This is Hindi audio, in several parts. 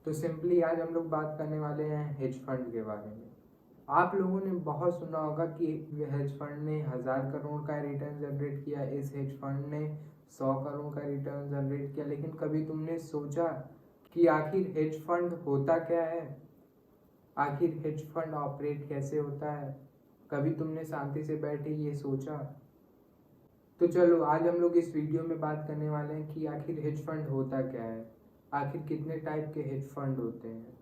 तो सिंपली आज हम लोग बात करने वाले हैं हेज फंड के बारे में। आप लोगों ने बहुत सुना होगा कि हेज फंड ने 1000 करोड़ का रिटर्न जनरेट किया, इस हेज फंड ने 100 करोड़ का रिटर्न जनरेट किया, लेकिन कभी तुमने सोचा कि आखिर हेज फंड होता क्या है, आखिर हेज फंड ऑपरेट कैसे होता है? कभी तुमने शांति से बैठे ये सोचा? तो चलो आज हम लोग इस वीडियो में बात करने वाले हैं कि आखिर हेज फंड होता क्या है, आखिर कितने टाइप के हेज फंड होते हैं,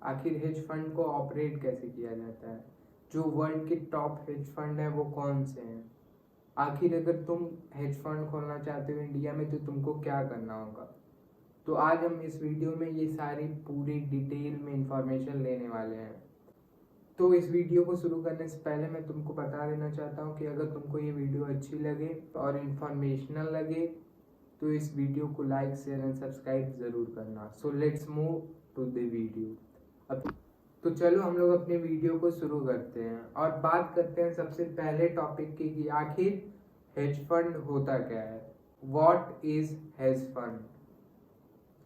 आखिर हेज फंड को ऑपरेट कैसे किया जाता है, जो वर्ल्ड के टॉप हेज फंड है वो कौन से हैं, आखिर अगर तुम हेज फंड खोलना चाहते हो इंडिया में तो तुमको क्या करना होगा। तो आज हम इस वीडियो में ये सारी पूरी डिटेल में इंफॉर्मेशन लेने वाले हैं। तो इस वीडियो को शुरू करने से पहले मैं तुमको बता देना चाहता हूँ कि अगर तुमको ये वीडियो अच्छी लगे और इन्फॉर्मेशनल लगे तो इस वीडियो को लाइक शेयर एंड सब्सक्राइब ज़रूर करना। So let's move to the video. अब तो चलो हम लोग अपने वीडियो को शुरू करते हैं और बात करते हैं सबसे पहले टॉपिक की कि आखिर हेज फंड होता क्या है। What is hedge fund?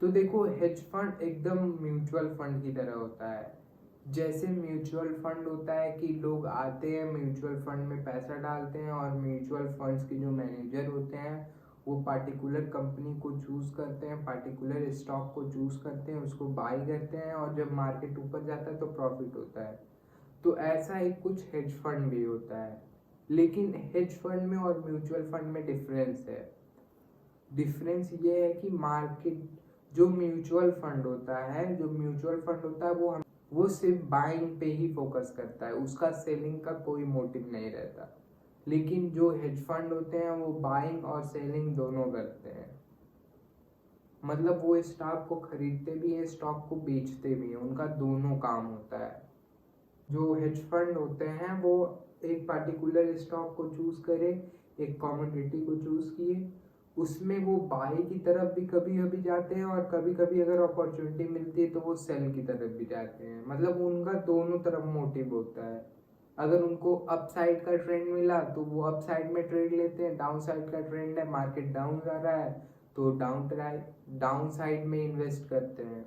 तो देखो, हेज फंड एकदम म्यूचुअल फंड की तरह होता है। जैसे म्यूचुअल फंड होता है कि लोग आते हैं म्यूचुअल फंड में पैसा डालते हैं और म्यूचुअल फंड्स के जो मैनेजर होते हैं वो पार्टिकुलर कंपनी को चूज करते हैं, पार्टिकुलर स्टॉक को चूज करते हैं, उसको बाई करते हैं और जब मार्केट ऊपर जाता है तो प्रॉफिट होता है। तो ऐसा ही कुछ हेज फंड भी होता है, लेकिन हेज फंड में और म्यूचुअल फंड में डिफरेंस है। डिफरेंस ये है कि मार्केट जो म्यूचुअल फंड होता है वो सिर्फ बाइंग पे ही फोकस करता है, उसका सेलिंग का कोई मोटिव नहीं रहता। लेकिन जो हेज फंड होते हैं वो बाइंग और सेलिंग दोनों करते हैं, मतलब वो स्टॉक को खरीदते भी हैं, स्टॉक को बेचते भी हैं, उनका दोनों काम होता है। जो हेज फंड होते हैं वो एक पार्टिकुलर स्टॉक को चूज करे, एक कमोडिटी को चूज किए, उसमें वो बाई की तरफ भी कभी कभी जाते हैं और कभी कभी अगर अपॉर्चुनिटी मिलती है तो वो सेल की तरफ भी जाते हैं। मतलब उनका दोनों तरफ मोटिव होता है। अगर उनको अप साइड का ट्रेंड मिला तो वो अप साइड में ट्रेड लेते हैं, डाउन साइड का ट्रेंड है, मार्केट डाउन जा रहा है तो डाउन साइड में इन्वेस्ट करते हैं।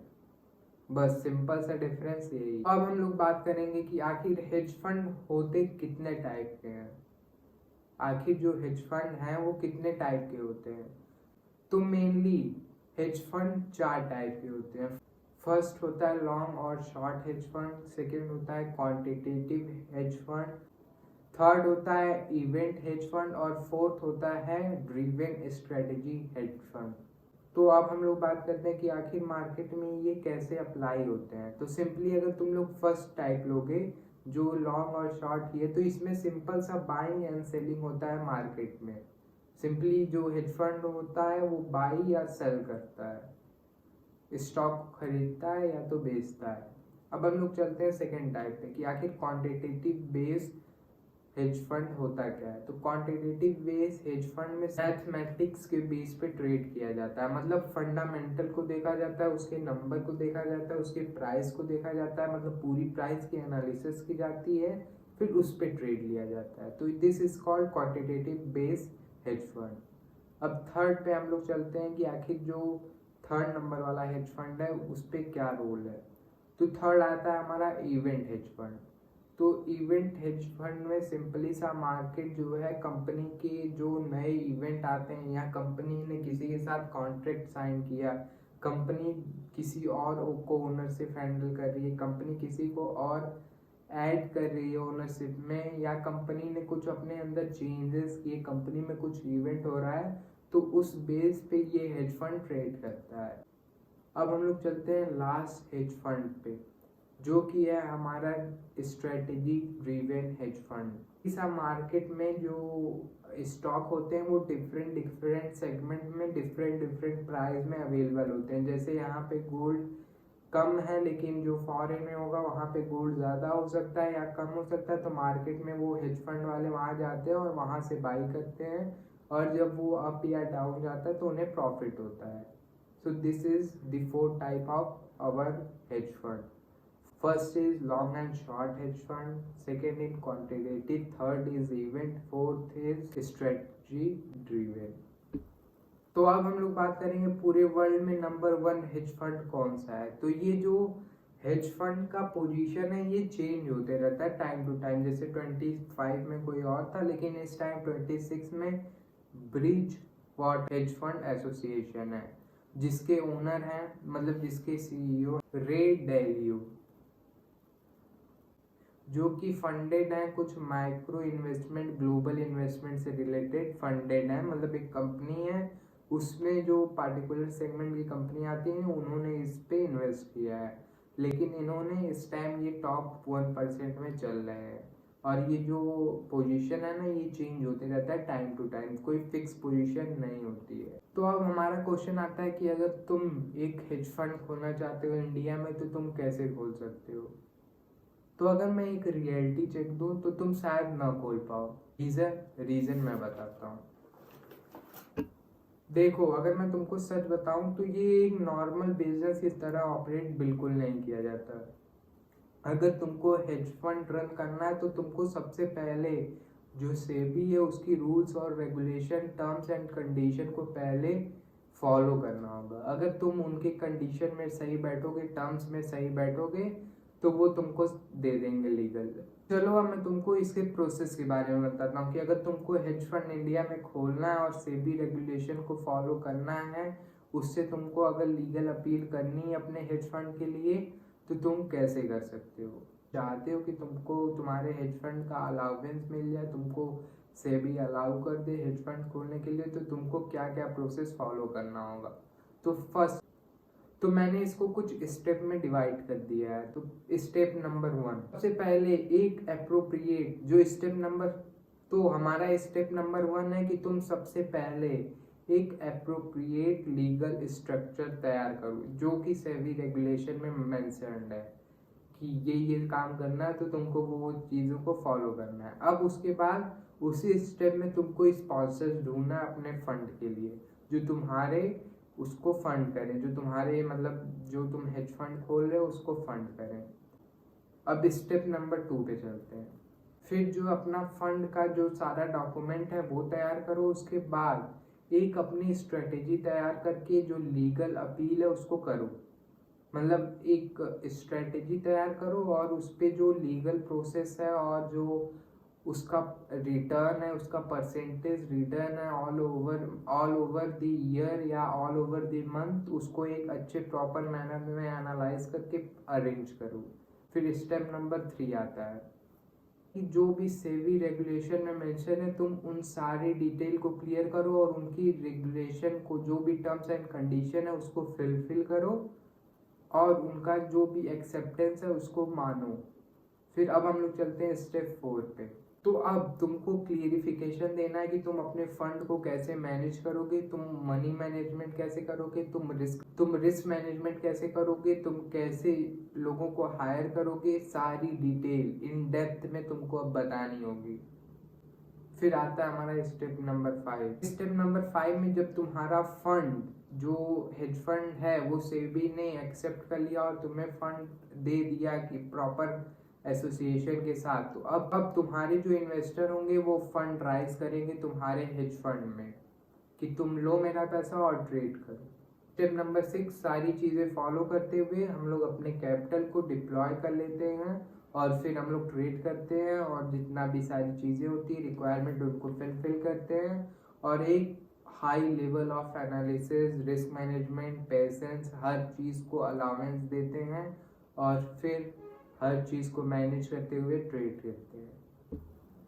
बस सिंपल सा डिफरेंस यही। अब हम लोग बात करेंगे कि आखिर हेज फंड होते कितने टाइप के हैं, आखिर जो हेज फंड हैं वो कितने टाइप के होते हैं। तो मेनली हेज फंड 4 टाइप के होते हैं। फर्स्ट होता है लॉन्ग और शॉर्ट हेज फंड, सेकेंड होता है क्वांटिटेटिव हेज फंड, थर्ड होता है इवेंट हेज फंड और फोर्थ होता है ड्रिवन स्ट्रेटेजी हेज फंड। तो अब हम लोग बात करते हैं कि आखिर मार्केट में ये कैसे अप्लाई होते हैं। तो सिंपली अगर तुम लोग फर्स्ट टाइप लोगे जो लॉन्ग और शॉर्ट की है तो इसमें सिंपल सा बाइंग एंड सेलिंग होता है मार्केट में। सिंपली जो हेज फंड होता है वो बाई या सेल करता है, स्टॉक खरीदता है या तो बेचता है। अब हम लोग चलते हैं सेकेंड टाइप पे कि आखिर क्वांटिटेटिव बेस्ड हेज फंड होता क्या है। तो क्वांटिटेटिव बेस हेज फंड में मैथमेटिक्स के बेस पे ट्रेड किया जाता है, मतलब फंडामेंटल को देखा जाता है, उसके नंबर को देखा जाता है, उसके प्राइस को देखा जाता है, मतलब पूरी प्राइस की एनालिसिस की जाती है, फिर उस पे ट्रेड लिया जाता है। तो this is called quantitative base hedge fund. अब थर्ड पे हम लोग चलते हैं कि आखिर जो थर्ड नंबर वाला हेज फंड है उस पे क्या रोल है। तो थर्ड आता है हमारा इवेंट हेज फंड। तो इवेंट हेज फंड में सिंपली सा मार्केट जो है कंपनी के जो नए इवेंट आते हैं या कंपनी ने किसी के साथ कॉन्ट्रैक्ट साइन किया, कंपनी किसी और को ओनरशिप हैंडल कर रही है, कंपनी किसी को और ऐड कर रही है ओनरशिप में, या कंपनी ने कुछ अपने अंदर चेंजेस किए, कंपनी में कुछ इवेंट हो रहा है, तो उस बेस पे ये हेज फंड ट्रेड करता है। अब हम लोग चलते हैं लास्ट हेज फंड पे जो कि है हमारा स्ट्रेटेजी ड्रिवन हेज फंड। इस मार्केट में जो स्टॉक होते हैं वो डिफरेंट डिफरेंट सेगमेंट में डिफरेंट प्राइस में अवेलेबल होते हैं। जैसे यहाँ पे गोल्ड कम है लेकिन जो फॉरेन में होगा वहाँ पे गोल्ड ज़्यादा हो सकता है या कम हो सकता है, तो मार्केट में वो हेज फंड वाले वहाँ जाते हैं और वहाँ से बाई करते हैं और जब वो अप या डाउन जाता है तो उन्हें प्रॉफिट होता है। So this is the 4 type of our hedge fund. First is long and short hedge fund, second is quantitative, third is event, fourth is strategy driven. तो अब हम लोग बात करेंगे पूरे वर्ल्ड में नंबर 1 हेज फंड कौन सा है। तो ये जो हेज फंड का पोजीशन है ये चेंज होते रहता है टाइम टू टाइम। जैसे 25 में कोई और था, लेकिन इस टाइम 26 में bridge what hedge fund association है, जिसके ओनर हैं, मतलब जिसके सीईओ रे डैलियो, जो कि फंडेड है कुछ माइक्रो इन्वेस्टमेंट ग्लोबल इन्वेस्टमेंट से रिलेटेड फंडेड है। मतलब एक कंपनी है, उसमें जो पार्टिकुलर सेगमेंट की कंपनी आती है उन्होंने इस पे इन्वेस्ट किया है, लेकिन इन्होंने इस टाइम ये टॉप 1% में चल रहे हैं। और ये जो पोजीशन है ना ये चेंज होते रहता है टाइम टू टाइम, कोई फिक्स पोजीशन नहीं होती है। तो अब हमारा क्वेश्चन आता है कि अगर तुम एक हेज फंड खोलना चाहते हो इंडिया में तो तुम कैसे खोल सकते हो। तो अगर मैं एक रियलिटी चेक दूं तो तुम शायद ना खोल पाओ। रीजन मैं बताता हूँ। देखो, अगर मैं तुमको सच बताऊं तो ये एक नॉर्मल बिजनेस की तरह ऑपरेट बिल्कुल नहीं किया जाता। अगर तुमको हेज फंड रन करना है तो तुमको सबसे पहले जो सेबी है उसकी रूल्स और रेगुलेशन टर्म्स एंड कंडीशन को पहले फॉलो करना होगा। अगर तुम उनके कंडीशन में सही बैठोगे, टर्म्स में सही बैठोगे, तो वो तुमको दे देंगे लीगल। चलो अब मैं तुमको इसके प्रोसेस के बारे में बताता हूँ कि अगर तुमको हेज फंड इंडिया में खोलना है और सेबी रेगुलेशन को फॉलो करना है, उससे तुमको अगर लीगल अपील करनी है अपने हेज फंड के लिए, तो तुम कैसे कर सकते हो। चाहते हो कि तुमको तुम्हारे हेज फंड का अलाउंस मिल जाए, तुमको सेबी अलाउ कर दे हेज फंड खोलने के लिए, तो तुमको क्या क्या प्रोसेस फॉलो करना होगा। तो फर्स्ट, तो मैंने इसको कुछ स्टेप में डिवाइड कर दिया है। तो स्टेप नंबर 1, सबसे पहले एक अप्रोप्रिएट जो स्टेप नंबर, तो हमारा स्टेप नंबर 1 है कि तुम सबसे पहले एक अप्रोप्रिएट लीगल स्ट्रक्चर तैयार करो, जो कि सेबी रेगुलेशन में मेंशन्ड है कि ये काम करना है, तो तुमको वो चीज़ों को फॉलो करना है। अब उसके बाद उसी स्टेप में तुमको स्पॉन्सर्स ढूंढना है अपने फंड के लिए, जो तुम्हारे उसको फंड करें, जो तुम्हारे मतलब जो तुम हेज फंड खोल रहे हो उसको फंड करें। अब स्टेप नंबर 2 पे चलते हैं। फिर जो अपना फंड का जो सारा डॉक्यूमेंट है वो तैयार करो। उसके बाद एक अपनी स्ट्रेटेजी तैयार करके जो लीगल अपील है उसको करो। मतलब एक स्ट्रेटेजी तैयार करो और उस पे जो लीगल प्रोसेस है और जो उसका रिटर्न है, उसका परसेंटेज रिटर्न है ऑल ओवर द ईयर या ऑल ओवर द मंथ, उसको एक अच्छे प्रॉपर मैनर में एनालाइज करके अरेंज करो। फिर स्टेप नंबर 3 आता है कि जो भी सेबी रेगुलेशन में मेंशन है तुम उन सारी डिटेल को क्लियर करो और उनकी रेगुलेशन को जो भी टर्म्स एंड कंडीशन है उसको फिल करो और उनका जो भी एक्सेप्टेंस है उसको मानो। फिर अब हम लोग चलते हैं स्टेप 4 पे। तो अब तुमको क्लियरिफिकेशन देना है कि तुम अपने फंड को कैसे मैनेज करोगे, तुम मनी मैनेजमेंट कैसे करोगे, तुम रिस्क मैनेजमेंट कैसे करोगे, तुम कैसे लोगों को हायर करोगे, सारी डिटेल इन डेप्थ में तुमको अब बतानी होगी। फिर आता है हमारा स्टेप नंबर 5। स्टेप नंबर 5 में जब तुम्हारा फंड जो हेज फंड है वो सेबी ने एक्सेप्ट कर लिया और तुम्हें फंड दे दिया कि प्रॉपर एसोसिएशन के साथ, तो अब तुम्हारे जो इन्वेस्टर होंगे वो फंड राइज करेंगे तुम्हारे हेज फंड में कि तुम लो मेरा पैसा और ट्रेड करो। स्टेप नंबर 6, सारी चीज़ें फॉलो करते हुए हम लोग अपने कैपिटल को डिप्लॉय कर लेते हैं और फिर हम लोग ट्रेड करते हैं और जितना भी सारी चीज़ें होती है रिक्वायरमेंट उनको फिल करते हैं और एक high level of analysis, risk management, patience, हर चीज़ को अलाउंस देते हैं और फिर हर चीज़ को मैनेज करते हुए ट्रेड करते हैं।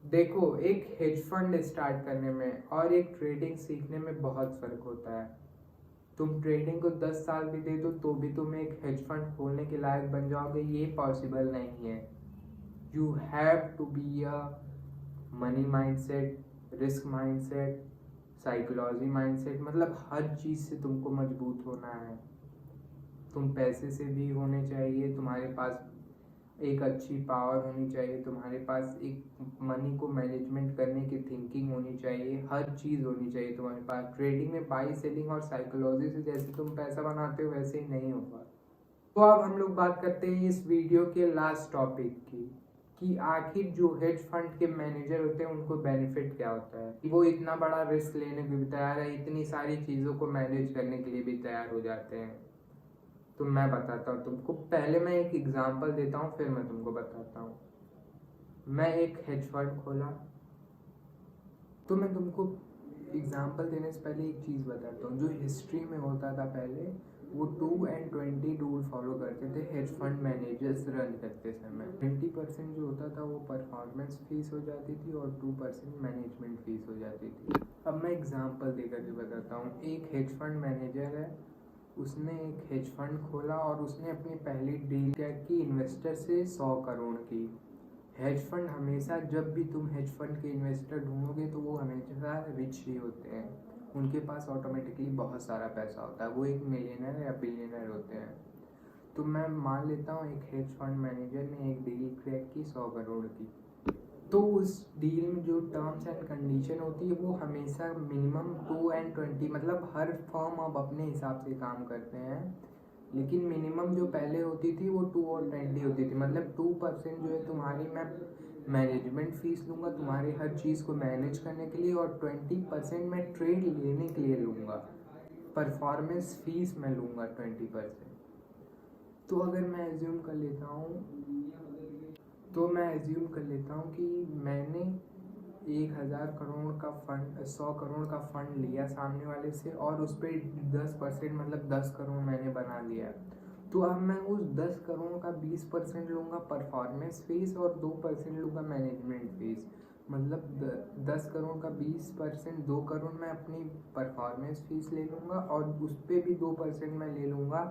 देखो, एक हेज फंड स्टार्ट करने में और एक ट्रेडिंग सीखने में बहुत फ़र्क होता है। तुम ट्रेडिंग को 10 साल भी दे दो तो भी तुम एक हेज फंड खोलने के लायक बन जाओगे, ये पॉसिबल नहीं है। You have to be a money mindset, risk mindset, psychology mindset, मतलब हर चीज़ से तुमको मजबूत होना है। तुम पैसे से भी होने चाहिए, तुम्हारे पास एक अच्छी पावर होनी चाहिए, तुम्हारे पास एक मनी को मैनेजमेंट करने की थिंकिंग होनी चाहिए, हर चीज़ होनी चाहिए तुम्हारे पास। ट्रेडिंग में बाई सेलिंग और साइकोलॉजी से जैसे तुम पैसा बनाते हो वैसे ही नहीं होगा। तो अब हम लोग बात करते हैं इस वीडियो के लास्ट टॉपिक की, कि आखिर जो हेज फंड के मैनेजर होते हैं उनको बेनिफिट क्या होता है। वो इतना बड़ा रिस्क लेने को भी तैयार है, इतनी सारी चीज़ों को मैनेज करने के लिए भी तैयार हो जाते हैं। तो मैं बताता हूँ तुमको, पहले मैं एक एग्जांपल देता हूँ फिर मैं तुमको बताता हूँ। मैं एक हेज फंड खोला, तो मैं तुमको एग्जांपल देने से पहले एक चीज़ बताता हूँ। जो हिस्ट्री में होता था पहले, वो 2 and 20 रूल फॉलो करते थे हेज फंड मैनेजर्स रन करते समय। 20% जो होता था वो परफॉर्मेंस फीस हो जाती थी और 2% मैनेजमेंट फीस हो जाती थी। अब मैं एग्जांपल देकर के बताता हूँ। एक हेज फंड मैनेजर है, उसने एक हेज फंड खोला और उसने अपनी पहली डील क्या की, इन्वेस्टर से 100 करोड़ की। हेज फंड हमेशा, जब भी तुम हेज फंड के इन्वेस्टर ढूंढोगे तो वो हमेशा रिच ही होते हैं, उनके पास ऑटोमेटिकली बहुत सारा पैसा होता है, वो एक मिलियनर या बिलियनर होते हैं। तो मैं मान लेता हूँ एक हेज फंड मैनेजर ने एक डील क्रैक की 100 करोड़ की। तो उस डील में जो टर्म्स एंड कंडीशन होती है वो हमेशा मिनिमम 2 and 20, मतलब हर फर्म अब अपने हिसाब से काम करते हैं, लेकिन मिनिमम जो पहले होती थी वो 2 और 20 होती थी। मतलब 2% जो है तुम्हारी, मैं मैनेजमेंट फीस लूँगा तुम्हारी हर चीज़ को मैनेज करने के लिए, और 20% मैं ट्रेड लेने के लिए लूँगा, परफॉर्मेंस फीस मैं लूँगा 20%। तो अगर मैं एज्यूम कर लेता हूँ कि मैंने 1000 करोड़ का फंड, 100 करोड़ का फंड लिया सामने वाले से, और उस पर 10% मतलब 10 करोड़ मैंने बना लिया। तो अब मैं उस 10 करोड़ का 20% लूँगा परफॉर्मेंस फीस और 2% लूँगा मैनेजमेंट फीस। मतलब 10 करोड़ का 20%, 2 करोड़ मैं अपनी परफॉर्मेंस फीस ले लूँगा, और उस पर भी 2% मैं ले लूँगा,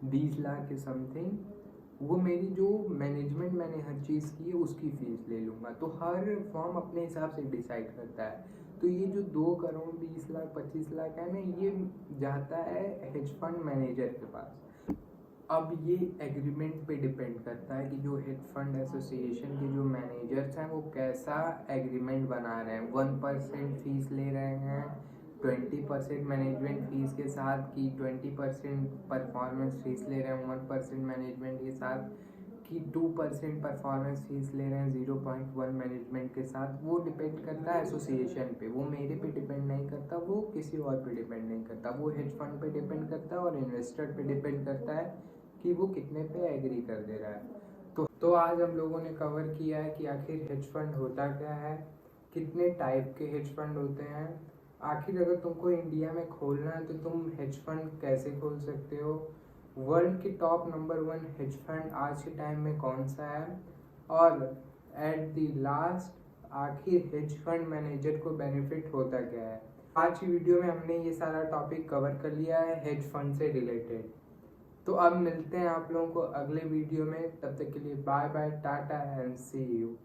20 लाख के समथिंग। वो मेरी जो मैनेजमेंट मैंने हर चीज़ की है उसकी फ़ीस ले लूँगा। तो हर फर्म अपने हिसाब से डिसाइड करता है। तो ये जो 2 करोड़ 20 लाख 25 लाख है ना, ये जाता है हेज फंड मैनेजर के पास। अब ये एग्रीमेंट पे डिपेंड करता है कि जो हेज फंड एसोसिएशन के जो मैनेजर्स हैं वो कैसा एग्रीमेंट बना रहे हैं। 1% फीस ले रहे हैं 20% मैनेजमेंट फीस के साथ, कि 20% परफॉर्मेंस फीस ले रहे हैं 1% मैनेजमेंट के साथ, कि 2% परफॉर्मेंस फीस ले रहे हैं 0.1 मैनेजमेंट के साथ। वो डिपेंड करता है एसोसिएशन पे, वो मेरे पे डिपेंड नहीं करता, वो किसी और पे डिपेंड नहीं करता, वो हेज फंड पे डिपेंड करता है और इन्वेस्टर पे डिपेंड करता है कि वो कितने पे एग्री कर दे रहा है। तो आज हम लोगों ने कवर किया है कि आखिर हेज फंड होता क्या है, कितने टाइप के हेज फंड होते हैं, आखिर अगर तुमको इंडिया में खोलना है तो तुम हेज फंड कैसे खोल सकते हो, वर्ल्ड के टॉप नंबर 1 हेज फंड आज के टाइम में कौन सा है, और एट द लास्ट आखिर हेज फंड मैनेजर को बेनिफिट होता क्या है। आज की वीडियो में हमने ये सारा टॉपिक कवर कर लिया है हेज फंड से रिलेटेड। तो अब मिलते हैं आप लोगों को अगले वीडियो में, तब तक के लिए bye bye, tata and see you.